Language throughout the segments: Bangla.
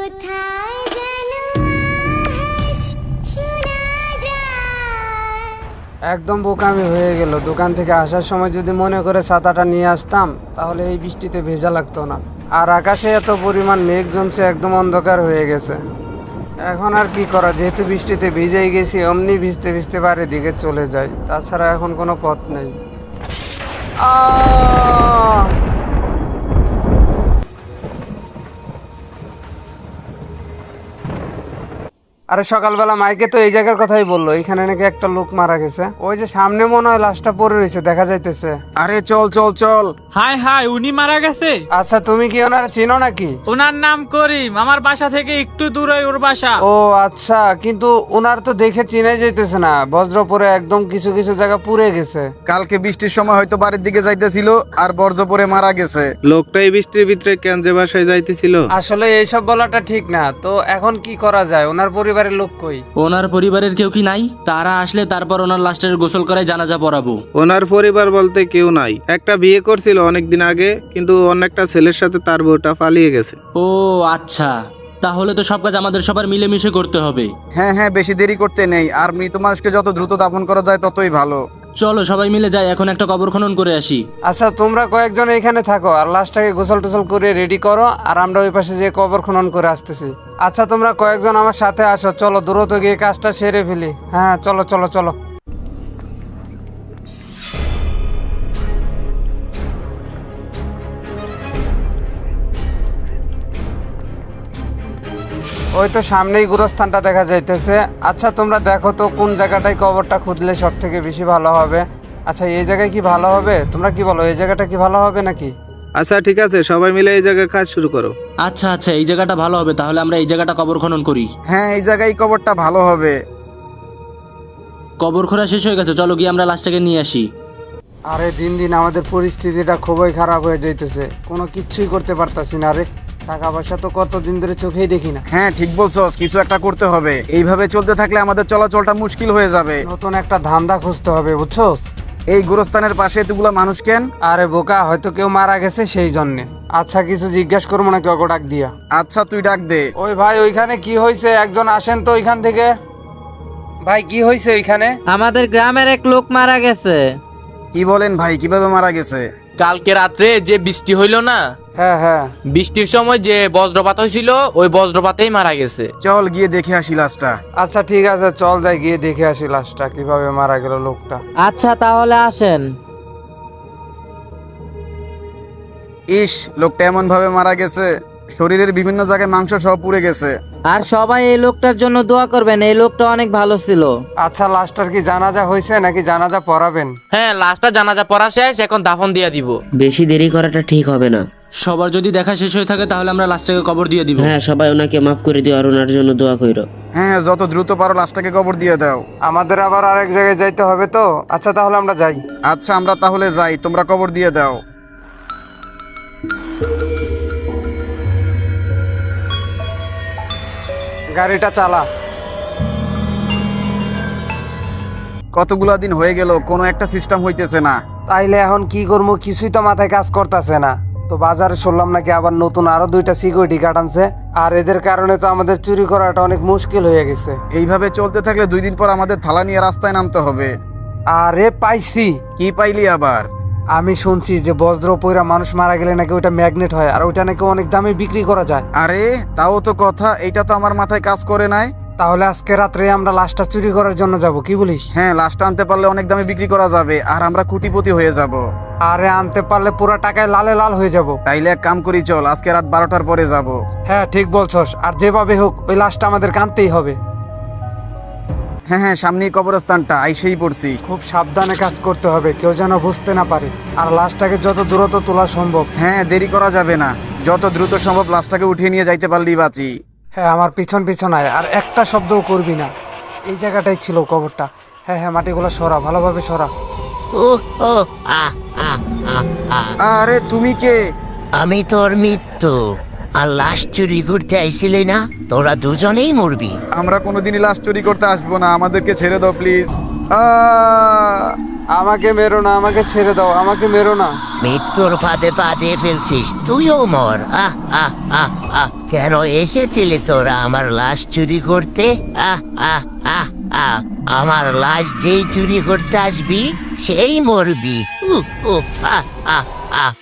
কোথায় যেন আওয়াজ শোনা যায়। একদম বোকামি হয়ে গেল। দোকান থেকে আসার সময় যদি মনে করে ছাতাটা নিয়ে আসতাম তাহলে এই বৃষ্টিতে ভেজা লাগতো না। আর আকাশে এত পরিমাণ মেঘ জমছে, একদম অন্ধকার হয়ে গেছে। এখন আর কি করা, যেহেতু বৃষ্টিতে ভিজেই গেছি, অমনি ভিজতে ভিজতে বাড়ির দিকে চলে যাই, তাছাড়া এখন কোনো পথ নেই। আহ! আরে সকালবেলা মাইকে তো এই জায়গার কথাই বললো, এখানে নাকি একটা লোক মারা গেছে। ওই যে সামনে মনে হয় লাশটা পড়ে রয়েছে, দেখা যাইতেছে। আরে চল চল চল। হাই হাই, উনি মারা গেছে? আচ্ছা, তুমি কি ওনারা চিনো নাকি? ওনার নাম করিম, আমার বাসা থেকে একটু দূরে ওর বাসা। ও আচ্ছা, কিন্তু ওনার তো দেখে চিনাই যাইতেছে না, বজ্র পরে একদম কিছু কিছু জায়গা পুড়ে গেছে। কালকে বৃষ্টির সময় হয়তো বাড়ির দিকে যাইতেছিল আর বর্জ্য পরে মারা গেছে। লোকটা এই বৃষ্টির ভিতরে কেন যে বাসায় যাইতেছিল? আসলে এইসব বলাটা ঠিক না। তো এখন কি করা যায়? ওনার পরিবারের লোক কই? ওনার পরিবারের কেউ কি নাই? তারা আসলে তারপর ওনার লাস্টের গোসল করে জানাজা পড়াবো। ওনার পরিবার বলতে কেউ নাই। একটা বিয়ে করছিল অনেকদিন আগে, কিন্তু অন্য একটা ছেলের সাথে তার বউটা পালিয়ে গেছে। ও আচ্ছা, তাহলে তো সব কাজ আমাদের সবার মিলেমিশে করতে হবে। হ্যাঁ হ্যাঁ, বেশি দেরি করতে নেই। আর মৃত মানুষকে যত দ্রুত দাফন করা যায় ততই ভালো। চলো সবাই মিলে যাই, এখন একটা কবর খনন করে আসি। আচ্ছা, তোমরা কয়েকজন এখানে থাকো আর লাশটাকে গোসল টোসল করে রেডি করো, আর আমরা ওই পাশে যে কবর খনন করে আসতেছি। আচ্ছা, তোমরা কয়েকজন আমার সাথে আসো, চলো দ্রুত গিয়ে কাজটা সেরে ফেলি। হ্যাঁ, চলো চলো চলো। ওই তো সামনেই গুরস্থানটা দেখা যাইতেছে। আচ্ছা, তোমরা দেখো তো কোন জায়গাটায় কবরটা খুঁজলে সব থেকে বেশি ভালো হবে। আচ্ছা, এই জায়গায় কি ভালো হবে? তোমরা কি বলো, এই জায়গাটা কি ভালো হবে নাকি? আচ্ছা ঠিক আছে, সবাই মিলে এই জায়গায় কাজ শুরু করো। আচ্ছা আচ্ছা, এই জায়গাটা ভালো হবে, তাহলে আমরা এই জায়গাটা কবর খনন করি। হ্যাঁ, এই জায়গায় কবরটা ভালো হবে। কবর খোঁড়া শেষ হয়ে গেছে, চলো গিয়ে আমরা লাশটাকে নিয়ে আসি। আরে দিন দিন আমাদের পরিস্থিতিটা খুবই খারাপ হয়ে যাইতেছে, কোনো কিচ্ছুই করতে পারতাছি না। রে টাকা পয়সা তো কতদিন ধরে চোখেই দেখি না। হ্যাঁ ঠিক বলছস, কিছু একটা করতে হবে। এইভাবে চলতে থাকলে আমাদের চলাচলটা মুশকিল হয়ে যাবে। নতুন একটা ধান্দা খুঁজতে হবে, বুঝছস? এই গোরস্থানের পাশে এতগুলা মানুষ কেন? আরে বোকা, হয়তো কেউ মারা গেছে সেই জন্যে। আচ্ছা, কিছু জিজ্ঞাসা করবো নাকি ওকে ডাক দিয়া? আচ্ছা তুই ডাক দে। ওই ভাই, ওইখানে কি হয়েছে? একজন আসেন তো ওইখান থেকে। ভাই, কি হয়েছে ওইখানে? আমাদের গ্রামের এক লোক মারা গেছে। কি বলেন ভাই, কিভাবে মারা গেছে? কালকে রাত্রে যে বৃষ্টি হইল না, হ্যাঁ হ্যাঁ। বৃষ্টির সময় যে বজ্রপাত হয়েছিল ওই বজ্রপাতেই মারা গেছে। চল গিয়ে দেখে আসি লাশটা। আচ্ছা ঠিক আছে, চল যাই, গিয়ে দেখে আসি লাশটা কিভাবে মারা গেল লোকটা। আচ্ছা তাহলে আসেন। ইস, লোকটা এমন ভাবে মারা গেছে, শরীরের বিভিন্ন জায়গায় মাংস সব পুড়ে গেছে। আর সবাই এই লোকটার জন্য দোয়া করবেন, এই লোকটা অনেক ভালো ছিল। আচ্ছা, লাশটার কি জানাজা হয়েছে নাকি জানাজা পড়াবেন? হ্যাঁ, লাশটা জানাজা পড়া শেষ, এখন দাফন দিয়ে দিব। বেশি দেরি করাটা ঠিক হবে না। সবার যদি দেখা শেষ হয়ে থাকে তাহলে আমরা লাশটাকে কবর দিয়ে দিব। হ্যাঁ, সবাই ওনাকে মাফ করে দিও আর ওনার জন্য দোয়া কইরো। হ্যাঁ, যত দ্রুত পারো লাশটাকে কবর দিয়ে দাও। আমাদের আবার আরেক জায়গায় যাইতে হবে তো। আচ্ছা তাহলে আমরা যাই। আচ্ছা আমরা তাহলে যাই, তোমরা কবর দিয়ে দাও। গাড়িটা চালা। কতগুলা দিন হয়ে গেল, কোনো একটা সিস্টেম হইতেছে না। তাইলে এখন কি করবো, কিছুই তো মাথায় কাজ করতেছে না। তো বাজারে শুনলাম নাকি আবার নতুন আরো 2টা সিকিউরিটি গার্ড আনছে, আর এদের কারণে তো আমাদের চুরি করাটা অনেক মুশকিল হয়ে গেছে। এইভাবে চলতে থাকলে 2 দিন পর আমাদের থালা নিয়ে রাস্তায় নামতে হবে। আরে পাইছি। কি পাইলি আবার? আমি শুনছি যে বজ্র পইরা মানুষ মারা গেলে নাকি ওইটা ম্যাগনেট হয়, আর ওইটা নাকি অনেক দামে বিক্রি করা যায়। আরে তাও তো কথা, এইটা তো আমার মাথায় কাজ করে নাই। তাহলে আজকে রাত্রে আমরা লাশটা চুরি করার জন্য যাব, কি বলিস? হ্যাঁ, লাশটা আনতে পারলে অনেক দামে বিক্রি করা যাবে আর আমরা কোটিপতি হয়ে যাব। আরে আনতে পারলে পুরো টাকায় লালে লাল হয়ে যাব। তাইলে এক কাম করি, চল আজকে রাত 12টার পরে যাব। হ্যাঁ ঠিক বলছস, আর যেভাবে হোক ওই লাশটা আমাদের কানতেই হবে। হ্যাঁ হ্যাঁ, সামনেই কবরস্থানটা, আইসেই পড়ছি। খুব সাবধানে কাজ করতে হবে, কেউ যেন বুঝতে না পারে, আর লাশটাকে যত দ্রুত তোলা সম্ভব। হ্যাঁ, দেরি করা যাবে না, যত দ্রুত সম্ভব লাশটাকে উঠিয়ে নিয়ে যাইতে পারলেই বাঁচি। হ্যাঁ, আমার পিছন পিছন আয়, আর একটা শব্দও করবি না। এই জায়গাটাই ছিল কবরটা। হ্যাঁ হ্যাঁ, মাটিগুলো সরা, ভালোভাবে সরা। আরে তুমি কে? আমি তোর মৃত্যু, আর লাশ চুরি করতে আইছিলি না? তোরা দুজনেই মরবি। আমরা কোনোদিনই লাশ চুরি করতে আসবো না, আমাদেরকে ছেড়ে দাও প্লিজ। আমাকে মেরো না, আমাকে ছেড়ে দাও, আমাকে মেরো না। মৃত্যুর ফাঁদে পা দিয়ে ফেলছিস, তুইও মর। আহ আহ আহ আহ কেন এসেছিলি তোরা আমার লাশ চুরি করতে? আহ আহ আহ আহ আমার লাশ যেই চুরি করতে আসবি সেই মরবি। আহ আহ আহ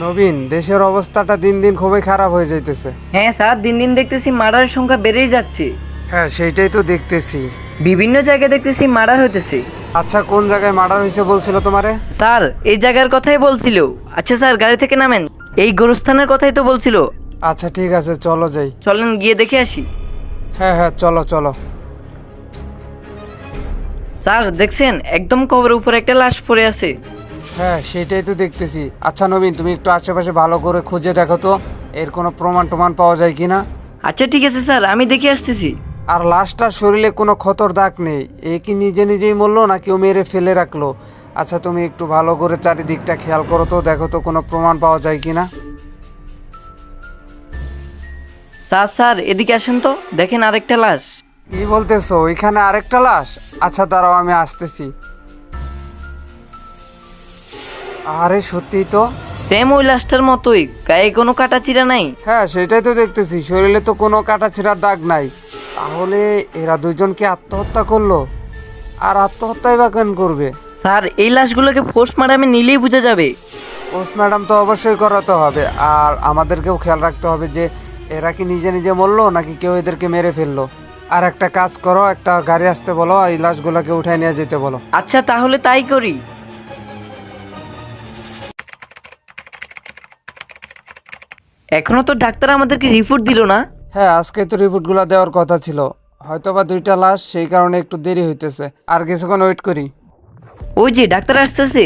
নবীন, দেশের অবস্থাটা দিন দিন খুবই খারাপ হয়ে যাইতেছে। হ্যাঁ স্যার, দিন দিন দেখতেছি মার্ডারের সংখ্যা বেড়েই যাচ্ছে। হ্যাঁ, সেইটাই তো দেখতেছি। বিভিন্ন জায়গায় দেখতেছি মার্ডার হইতেছে। আচ্ছা, কোন জায়গায় মার্ডার হয়েছে বলছিল তোমারে? স্যার এই জায়গার কথাই বলছিল। আচ্ছা স্যার, গাড়ি থেকে নামেন, এই গোরস্থানের কথাই তো বলছিল। আচ্ছা ঠিক আছে, চলো যাই। চলেন গিয়ে দেখে আসি। হ্যাঁ হ্যাঁ, চলো চলো। স্যার দেখছেন, একদম কবরের উপরে একটা লাশ পড়ে আছে। হ্যাঁ, সেটাই তো দেখতেছি। আচ্ছা নবীন, তুমি একটু আশেপাশে ভালো করে খুঁজে দেখো তো এর কোনো প্রমাণ টমান পাওয়া যায় কিনা। আচ্ছা ঠিক আছে স্যার, আমি দেখে আসতেছি। আর লাশটার শরীরে কোনো ক্ষতর দাগ নেই। এ কি নিজে নিজেই মরলো না কেউ মেরে ফেলে রাখলো? আচ্ছা তুমি একটু ভালো করে চারিদিকটা খেয়াল করো তো, দেখো তো কোনো প্রমাণ পাওয়া যায় কিনা। স্যার স্যার এদিকে আসেন তো, দেখেন আরেকটা লাশ। কি বলতেছো, ওইখানে আরেকটা লাশ? আচ্ছা দাঁড়াও, আমি আসতেছি। আরে সত্যি তো, সেম ওই লাশটার মতোই, গায়ে কোনো কাটা চিরা নাই। হ্যাঁ সেটাই তো দেখতেছি, শরীরে তো কোনো কাটা ছেঁড়ার দাগ নাই। তাহলে এরা দুইজনকে আত্মহত্যা করলো? আর আত্মহত্যাই বা কেন করবে? স্যার এই লাশগুলোকে পোস্টমর্টমে নিলেই বোঝা যাবে। পোস্টমর্টম তো অবশ্যই করাতে হবে, আর আমাদেরকেও খেয়াল রাখতে হবে যে এরা কি নিজে নিজে মরলো নাকি কেউ এদেরকে মেরে ফেললো। আর একটা কাজ করো, একটা গাড়ি আসতে বলো, এই লাশগুলোকে উঠায় নিয়ে যেতে বলো। আচ্ছা তাহলে তাই করি। এখনো তো ডাক্তার আমাদেরকে রিপোর্ট দিল না। হ্যাঁ, আজকে তো রিপোর্টগুলো দেওয়ার কথা ছিল, হয়তোবা দুইটা লাশ, সেই কারণে একটু দেরি হইতেছে। আর কিছুক্ষণ ওয়েট করি। ওই যে ডাক্তার আসতেছে।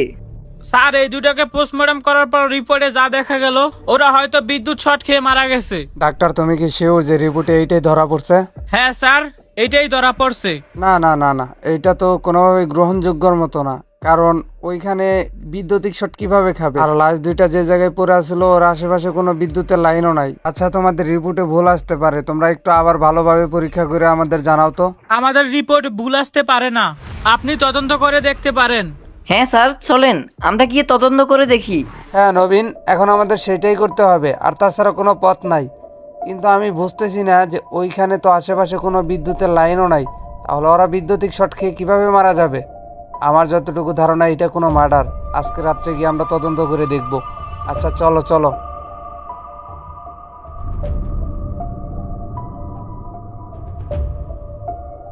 স্যার এই দুটাকে পোস্টমর্টম করার পর রিপোর্টে যা দেখা গেল, ওরা হয়তো বিদ্যুৎ শর্ট খেয়ে মারা গেছে। ডাক্তার তুমি কি শিওর যে রিপোর্টে এইটাই ধরা পড়ছে? হ্যাঁ স্যার, এইটাই ধরা পড়ছে। না না না না, এটা তো কোনোভাবে গ্রহণযোগ্যর মতো না, কারণ ওইখানে বিদ্যুতিক শর্ট কিভাবে খাবে? আর লাশ দুইটা যে জায়গায় পড়ে আসলো ওর আশেপাশে কোনো বিদ্যুতের লাইনও নাই। আচ্ছা তোমাদের রিপোর্টে ভুল আসতে পারে, তোমরা একটু আবার ভালোভাবে পরীক্ষা করে আমাদের জানাও তো। আমাদের রিপোর্ট ভুল আসতে পারে না, আপনি তদন্ত করে দেখতে পারেন। হ্যাঁ স্যার চলেন, আমরা গিয়ে তদন্ত করে দেখি। হ্যাঁ নবীন, এখন আমাদের সেটাই করতে হবে, আর তাছাড়া কোনো পথ নাই। কিন্তু আমি বুঝতেছি না যে ওইখানে তো আশেপাশে কোনো বিদ্যুতের লাইনও নাই, তাহলে ওরা বিদ্যুতিক শর্ট খেয়ে কীভাবে মারা যাবে? আমার যতটুকু ধারণা এটা কোনো মার্ডার। আজকে রাত্রে গিয়ে আমরা তদন্ত করে দেখব। আচ্ছা চলো চলো।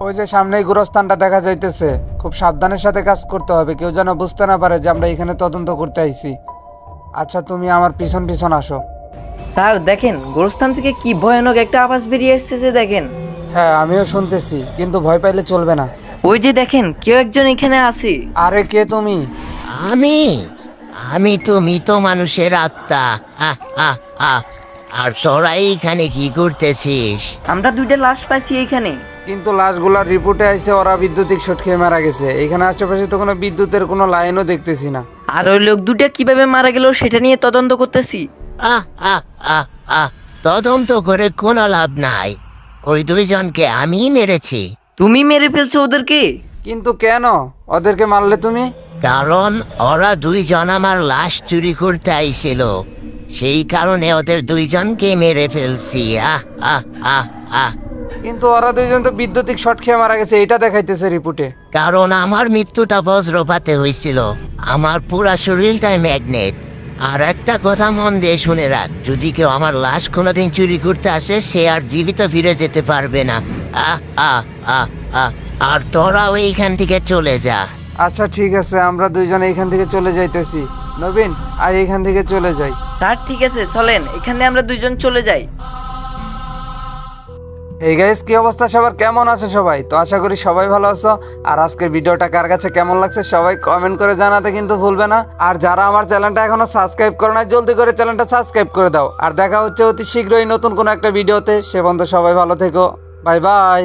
ওই যে সামনেই গোরস্থানটা দেখা যাইতেছে, খুব সাবধানের সাথে কাজ করতে হবে, কেউ যেন বুঝতে না পারে যে আমরা এখানে তদন্ত করতে আইছি। আচ্ছা তুমি আমার পিছন পিছন আসো। স্যার দেখেন, গোরস্থান থেকে কি ভয়ানক একটা আওয়াজ বেরিয়ে এসেছে দেখেন। হ্যাঁ আমিও শুনতেছি, কিন্তু ভয় পাইলে চলবে না। ওই যে দেখেন, কেউ একজন এখানে আছে। আরে কে তুমি? আমি আমি তো মৃত মানুষের আত্মা। আহ আহ আহ আর তোরা এইখানে কি করতেছিস? আমরা দুইটা লাশ পাইছি এইখানে। কিন্তু লাশগুলার রিপোর্টে আইছে ওরা বিদ্যুতিক শর্ট খেয়ে মারা গেছে। এখানে আশেপাশে তো কোনো বিদ্যুতের কোনো লাইনও দেখতেছি না। আর ওই লোক দুটা কিভাবে মারা গেল সেটা নিয়ে তদন্ত করতেছি। আহ আহ আহ আহ তদন্ত করে কোনো লাভ নাই, ওই দুইজনকে আমি মেরেছি। তুমি মেরে ফেলছো ওদেরকে? কিন্তু কেন ওদেরকে মারলে তুমি? কারণ ওরা দুইজন আমার লাশ চুরি করতে আইছিল, সেই কারণে ওদের দুইজনকে মেরে ফেলছি। আহ আহ আহ আহ কিন্তু ওরা দুইজন তো বিদ্যুতিক শর্ট খেয়ে মারা গেছে, এটা দেখাইতেছে রিপোর্টে। কারণ আমার মৃত্যুটা বজ্রপাতে হয়েছিল, আমার পুরা শরীরটাই ম্যাগনেট। আর একটা কথা মন দিয়ে শুনে রাখ, যদি কেউ আমার লাশ কোনোদিন চুরি করতে আসে সে আর জীবিত ফিরে যেতে পারবে না। আহ আহ আহ আহ আর তোরাও এইখান থেকে চলে যা। আচ্ছা ঠিক আছে, আমরা দুইজন এইখান থেকে চলে যাইতেছি। নবীন আর এইখান থেকে চলে যাই। স্যার ঠিক আছে চলেন, এখানে আমরা দুইজন চলে যাই। এই গাইস, কি অবস্থা সবার, কেমন আছে সবাই? তো আশা করি সবাই ভালো আছো। আর আজকের ভিডিওটা কার কাছে কেমন লাগছে সবাই কমেন্ট করে জানাতে কিন্তু ভুলবে না। আর যারা আমার চ্যানেলটা এখনো সাবস্ক্রাইব করো না, জলদি করে চ্যানেলটা সাবস্ক্রাইব করে দাও। আর দেখা হচ্ছে অতি শীঘ্রই নতুন কোনো একটা ভিডিওতে। সে পর্যন্ত সবাই ভালো থেকো, বাই বাই।